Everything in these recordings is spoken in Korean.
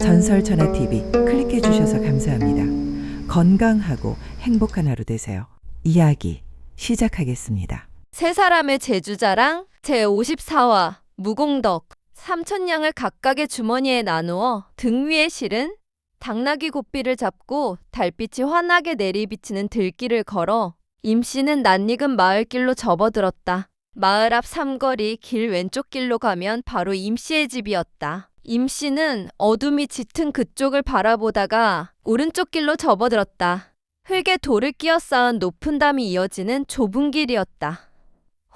전설천하TV 클릭해 주셔서 감사합니다. 건강하고 행복한 하루 되세요. 이야기 시작하겠습니다. 세 사람의 제주자랑 제54화 무공덕. 3,000냥을 각각의 주머니에 나누어 등 위에 실은 당나귀 고삐를 잡고 달빛이 환하게 내리비치는 들길을 걸어 임씨는 낯익은 마을길로 접어들었다. 마을 앞 삼거리 길 왼쪽 길로 가면 바로 임씨의 집이었다. 임씨는 어둠이 짙은 그쪽을 바라보다가 오른쪽 길로 접어들었다. 흙에 돌을 끼어 쌓은 높은 담이 이어지는 좁은 길이었다.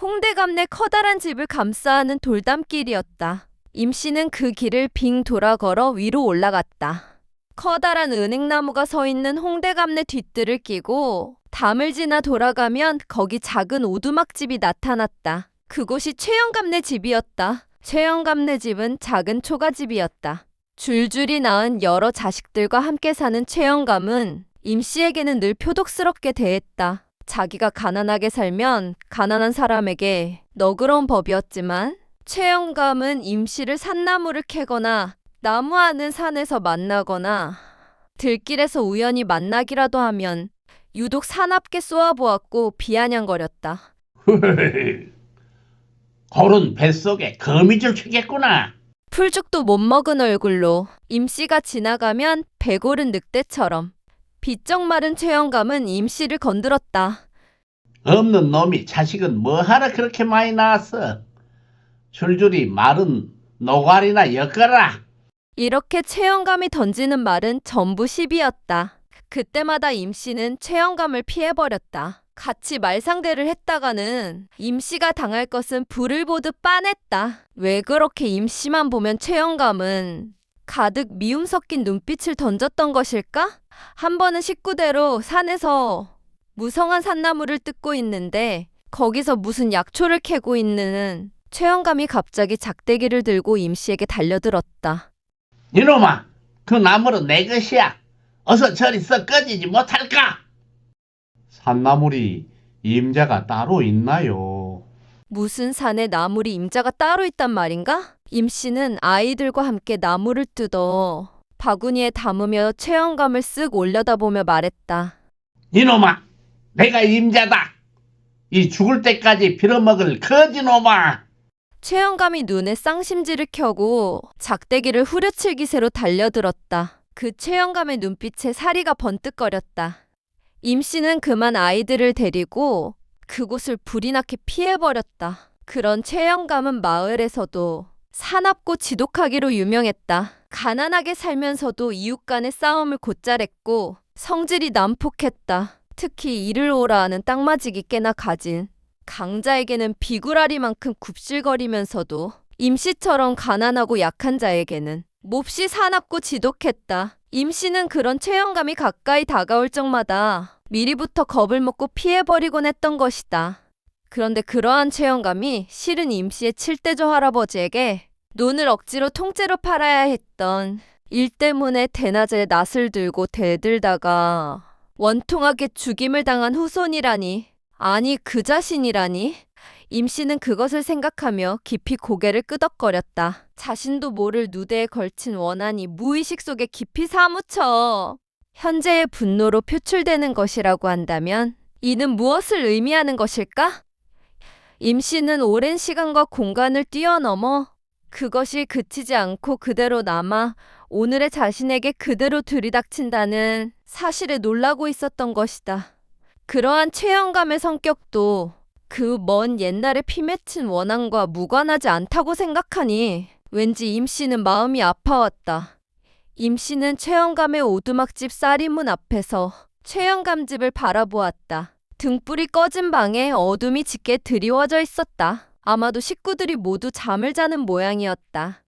홍대감 내 커다란 집을 감싸는 돌담길이었다. 임씨는 그 길을 빙 돌아 걸어 위로 올라갔다. 커다란 은행나무가 서 있는 홍대감 내 뒷뜰을 끼고 담을 지나 돌아가면 거기 작은 오두막집이 나타났다. 그곳이 최영감네 집이었다. 최영감네 집은 작은 초가집이었다. 줄줄이 낳은 여러 자식들과 함께 사는 최영감은 임씨에게는 늘 표독스럽게 대했다. 자기가 가난하게 살면 가난한 사람에게 너그러운 법이었지만 최영감은 임씨를 산나무를 캐거나 나무 하는 산에서 만나거나 들길에서 우연히 만나기라도 하면 유독 사납게 쏘아보았고 비아냥거렸다. 고른 뱃속에 거미줄 치겠구나. 풀죽도 못 먹은 얼굴로 임씨가 지나가면 배고른 늑대처럼 비쩍 마른 최영감은 임씨를 건드렸다. 없는 놈이 자식은 뭐하러 그렇게 많이 낳았어? 줄줄이 마른 노가리나 엮어라. 이렇게 최영감이 던지는 말은 전부 시비였다. 그때마다 임씨는 최영감을 피해버렸다. 같이 말상대를 했다가는 임씨가 당할 것은 불을 보듯 빤했다. 왜 그렇게 임씨만 보면 최영감은 가득 미움 섞인 눈빛을 던졌던 것일까? 한 번은 식구대로 산에서 무성한 산나무를 뜯고 있는데 거기서 무슨 약초를 캐고 있는 최영감이 갑자기 작대기를 들고 임씨에게 달려들었다. 이놈아, 그 나무는 내 것이야. 어서 저리 썩 꺼지지 못할까? 산나물이 임자가 따로 있나요? 무슨 산에 나물이 임자가 따로 있단 말인가? 임씨는 아이들과 함께 나무를 뜯어 바구니에 담으며 최영감을 쓱 올려다보며 말했다. 이놈아, 내가 임자다. 이 죽을 때까지 빌어먹을 거지놈아. 최영감이 눈에 쌍심지를 켜고 작대기를 후려칠 기세로 달려들었다. 그 최영감의 눈빛에 사리가 번뜩거렸다. 임씨는 그만 아이들을 데리고 그곳을 불이 나게 피해버렸다. 그런 최영감은 마을에서도 사납고 지독하기로 유명했다. 가난하게 살면서도 이웃 간의 싸움을 곧잘했고 성질이 난폭했다. 특히 이를 오라 하는 땅맞이기 꽤나 가진 강자에게는 비구라리만큼 굽실거리면서도 임씨처럼 가난하고 약한 자에게는 몹시 사납고 지독했다. 임씨는 그런 최영감이 가까이 다가올 적마다 미리부터 겁을 먹고 피해버리곤 했던 것이다. 그런데 그러한 최영감이 실은 임씨의 칠대조 할아버지에게 논을 억지로 통째로 팔아야 했던 일 때문에 대낮에 낫을 들고 대들다가 원통하게 죽임을 당한 후손이라니, 아니 그 자신이라니. 임씨는 그것을 생각하며 깊이 고개를 끄덕거렸다. 자신도 모를 누대에 걸친 원한이 무의식 속에 깊이 사무쳐 현재의 분노로 표출되는 것이라고 한다면 이는 무엇을 의미하는 것일까? 임씨는 오랜 시간과 공간을 뛰어넘어 그것이 그치지 않고 그대로 남아 오늘의 자신에게 그대로 들이닥친다는 사실에 놀라고 있었던 것이다. 그러한 최영감의 성격도 그 먼 옛날에 피맺힌 원한과 무관하지 않다고 생각하니 왠지 임씨는 마음이 아파왔다. 임씨는 최영감의 오두막집 쌀이문 앞에서 최영감 집을 바라보았다. 등불이 꺼진 방에 어둠이 짙게 드리워져 있었다. 아마도 식구들이 모두 잠을 자는 모양이었다.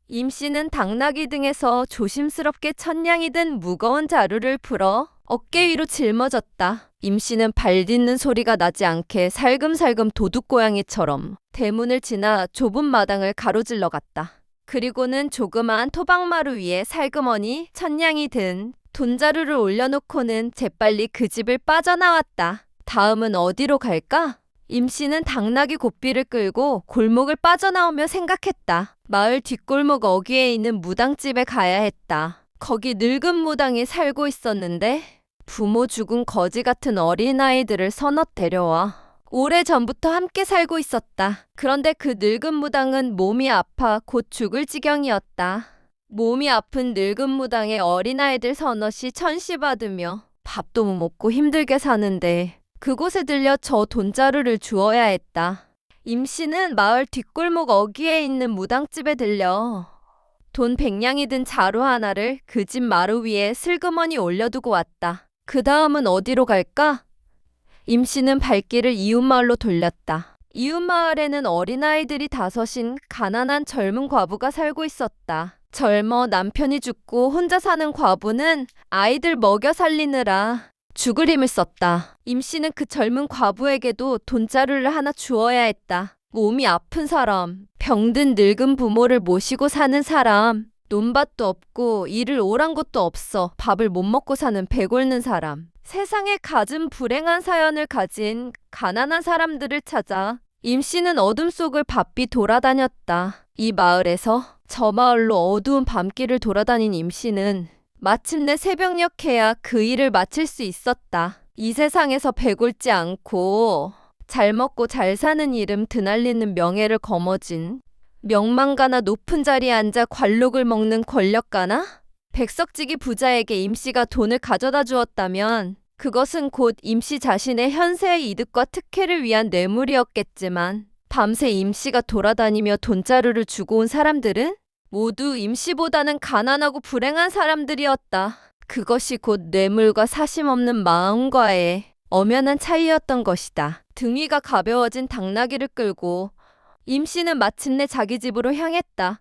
임씨는 당나귀 등에서 조심스럽게 천냥이 든 무거운 자루를 풀어 어깨 위로 짊어졌다. 임씨는 발 딛는 소리가 나지 않게 살금살금 도둑고양이처럼 대문을 지나 좁은 마당을 가로질러 갔다. 그리고는 조그마한 토박마루 위에 살그머니 천냥이 든 돈자루를 올려놓고는 재빨리 그 집을 빠져나왔다. 다음은 어디로 갈까? 임 씨는 당나귀 고삐를 끌고 골목을 빠져나오며 생각했다. 마을 뒷골목 어귀에 있는 무당집에 가야 했다. 거기 늙은 무당이 살고 있었는데 부모 죽은 거지 같은 어린아이들을 서넛 데려와 오래전부터 함께 살고 있었다. 그런데 그 늙은 무당은 몸이 아파 곧 죽을 지경이었다. 몸이 아픈 늙은 무당의 어린아이들 서넛이 천시받으며 밥도 못 먹고 힘들게 사는데 그곳에 들려 저 돈자루를 주어야 했다. 임 씨는 마을 뒷골목 어귀에 있는 무당집에 들려 돈 100냥이 든 자루 하나를 그 집 마루 위에 슬그머니 올려두고 왔다. 그 다음은 어디로 갈까? 임 씨는 발길을 이웃마을로 돌렸다. 이웃마을에는 어린아이들이 5인 가난한 젊은 과부가 살고 있었다. 젊어 남편이 죽고 혼자 사는 과부는 아이들 먹여 살리느라 죽을 힘을 썼다. 임 씨는 그 젊은 과부에게도 돈자루를 하나 주어야 했다. 몸이 아픈 사람, 병든 늙은 부모를 모시고 사는 사람, 논밭도 없고 일을 오란 것도 없어 밥을 못 먹고 사는 배골는 사람, 세상에 갖은 불행한 사연을 가진 가난한 사람들을 찾아 임 씨는 어둠 속을 바삐 돌아다녔다. 이 마을에서 저 마을로 어두운 밤길을 돌아다닌 임 씨는 마침내 새벽녘에야 그 일을 마칠 수 있었다. 이 세상에서 배골지 않고 잘 먹고 잘 사는 이름 드날리는 명예를 거머쥔 명망가나 높은 자리에 앉아 관록을 먹는 권력가나 백석지기 부자에게 임 씨가 돈을 가져다 주었다면 그것은 곧 임 씨 자신의 현세의 이득과 특혜를 위한 뇌물이었겠지만 밤새 임 씨가 돌아다니며 돈자루를 주고 온 사람들은 모두 임 씨보다는 가난하고 불행한 사람들이었다. 그것이 곧 뇌물과 사심 없는 마음과의 엄연한 차이였던 것이다. 등위가 가벼워진 당나귀를 끌고 임 씨는 마침내 자기 집으로 향했다.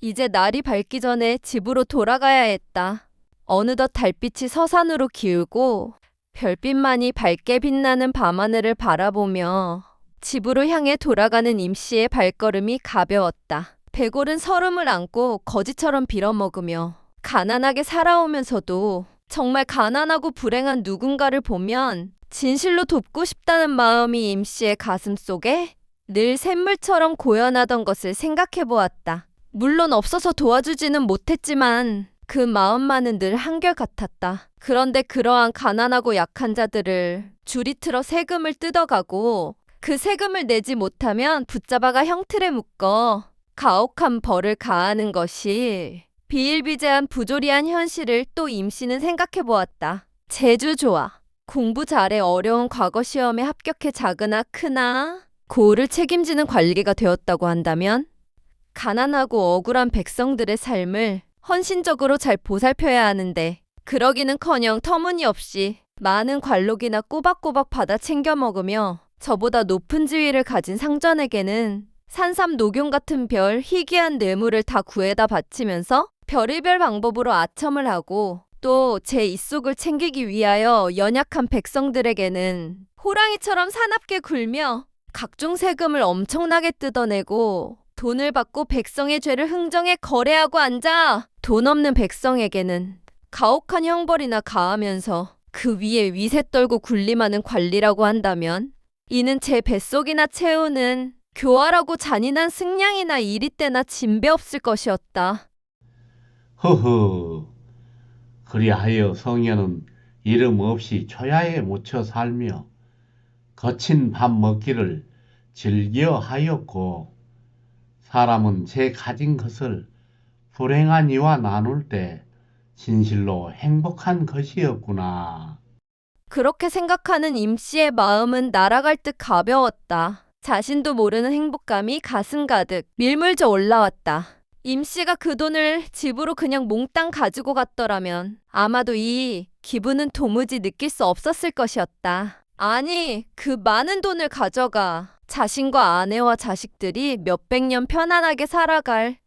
이제 날이 밝기 전에 집으로 돌아가야 했다. 어느덧 달빛이 서산으로 기울고 별빛만이 밝게 빛나는 밤하늘을 바라보며 집으로 향해 돌아가는 임 씨의 발걸음이 가벼웠다. 배골은 서름을 안고 거지처럼 빌어먹으며 가난하게 살아오면서도 정말 가난하고 불행한 누군가를 보면 진실로 돕고 싶다는 마음이 임 씨의 가슴 속에 늘 샘물처럼 고연하던 것을 생각해 보았다. 물론 없어서 도와주지는 못했지만 그 마음만은 늘 한결같았다. 그런데 그러한 가난하고 약한 자들을 줄이 틀어 세금을 뜯어가고 그 세금을 내지 못하면 붙잡아가 형틀에 묶어 가혹한 벌을 가하는 것이 비일비재한 부조리한 현실을 또 임 씨는 생각해 보았다. 재주 좋아. 공부 잘해 어려운 과거 시험에 합격해 작으나 크나 고을을 책임지는 관리가 되었다고 한다면 가난하고 억울한 백성들의 삶을 헌신적으로 잘 보살펴야 하는데 그러기는커녕 터무니없이 많은 관록이나 꼬박꼬박 받아 챙겨 먹으며 저보다 높은 지위를 가진 상전에게는 산삼 녹용 같은 별 희귀한 뇌물을 다 구해다 바치면서 별의별 방법으로 아첨을 하고 또 제 입속을 챙기기 위하여 연약한 백성들에게는 호랑이처럼 사납게 굴며 각종 세금을 엄청나게 뜯어내고 돈을 받고 백성의 죄를 흥정해 거래하고 앉아 돈 없는 백성에게는 가혹한 형벌이나 가하면서 그 위에 위세 떨고 군림하는 관리라고 한다면 이는 제 뱃속이나 채우는 교활하고 잔인한 승냥이나 이리떼나 진배 없을 것이었다. 허허, 그리하여 성현은 이름 없이 초야에 묻혀 살며 거친 밥 먹기를 즐겨 하였고 사람은 제 가진 것을 불행한 이와 나눌 때 진실로 행복한 것이었구나. 그렇게 생각하는 임 씨의 마음은 날아갈 듯 가벼웠다. 자신도 모르는 행복감이 가슴 가득 밀물져 올라왔다. 임 씨가 그 돈을 집으로 그냥 몽땅 가지고 갔더라면 아마도 이 기분은 도무지 느낄 수 없었을 것이었다. 아니, 그 많은 돈을 가져가 자신과 아내와 자식들이 몇백 년 편안하게 살아갈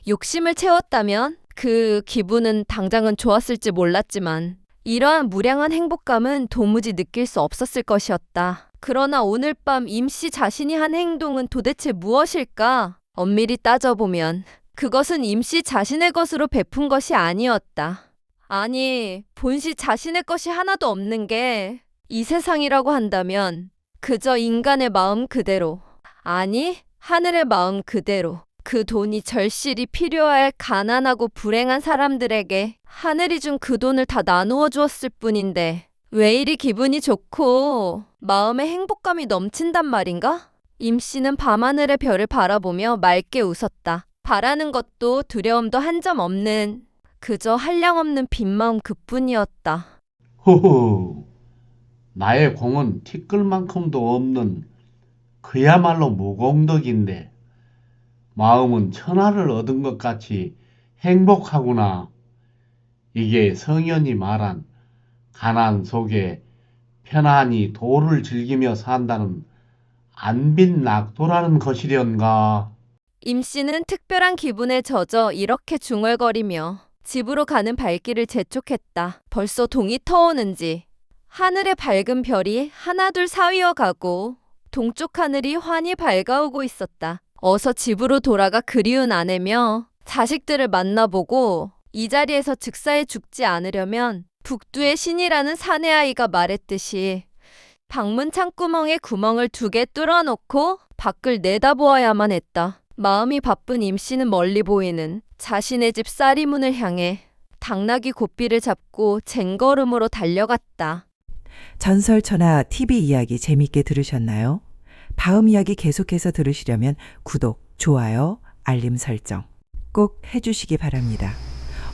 욕심을 채웠다면 그 기분은 당장은 좋았을지 몰랐지만 이러한 무량한 행복감은 도무지 느낄 수 없었을 것이었다. 그러나 오늘 밤 임 씨 자신이 한 행동은 도대체 무엇일까? 엄밀히 따져보면 그것은 임 씨 자신의 것으로 베푼 것이 아니었다. 아니, 본씨 자신의 것이 하나도 없는 게 이 세상이라고 한다면 그저 인간의 마음 그대로. 아니, 하늘의 마음 그대로. 그 돈이 절실히 필요할 가난하고 불행한 사람들에게 하늘이 준 그 돈을 다 나누어 주었을 뿐인데 왜 이리 기분이 좋고 마음에 행복감이 넘친단 말인가? 임 씨는 밤하늘의 별을 바라보며 맑게 웃었다. 바라는 것도 두려움도 한 점 없는 그저 한량없는 빈마음 그뿐이었다. 호호, 나의 공은 티끌만큼도 없는 그야말로 무공덕인데 마음은 천하를 얻은 것 같이 행복하구나. 이게 성현이 말한 가난 속에 편안히 도를 즐기며 산다는 안빈낙도라는 것이련가. 임 씨는 특별한 기분에 젖어 이렇게 중얼거리며 집으로 가는 발길을 재촉했다. 벌써 동이 터오는지 하늘의 밝은 별이 하나둘 사위어 가고 동쪽 하늘이 환히 밝아오고 있었다. 어서 집으로 돌아가 그리운 아내며 자식들을 만나보고 이 자리에서 즉사에 죽지 않으려면 북두의 신이라는 사내아이가 말했듯이 방문 창구멍에 구멍을 2개 뚫어놓고 밖을 내다보아야만 했다. 마음이 바쁜 임 씨는 멀리 보이는 자신의 집 쌀이문을 향해 당나귀 고삐를 잡고 쟁걸음으로 달려갔다. 전설천하 TV 이야기 재밌게 들으셨나요? 다음 이야기 계속해서 들으시려면 구독, 좋아요, 알림 설정 꼭 해주시기 바랍니다.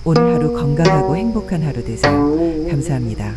오늘 하루 건강하고 행복한 하루 되세요. 감사합니다.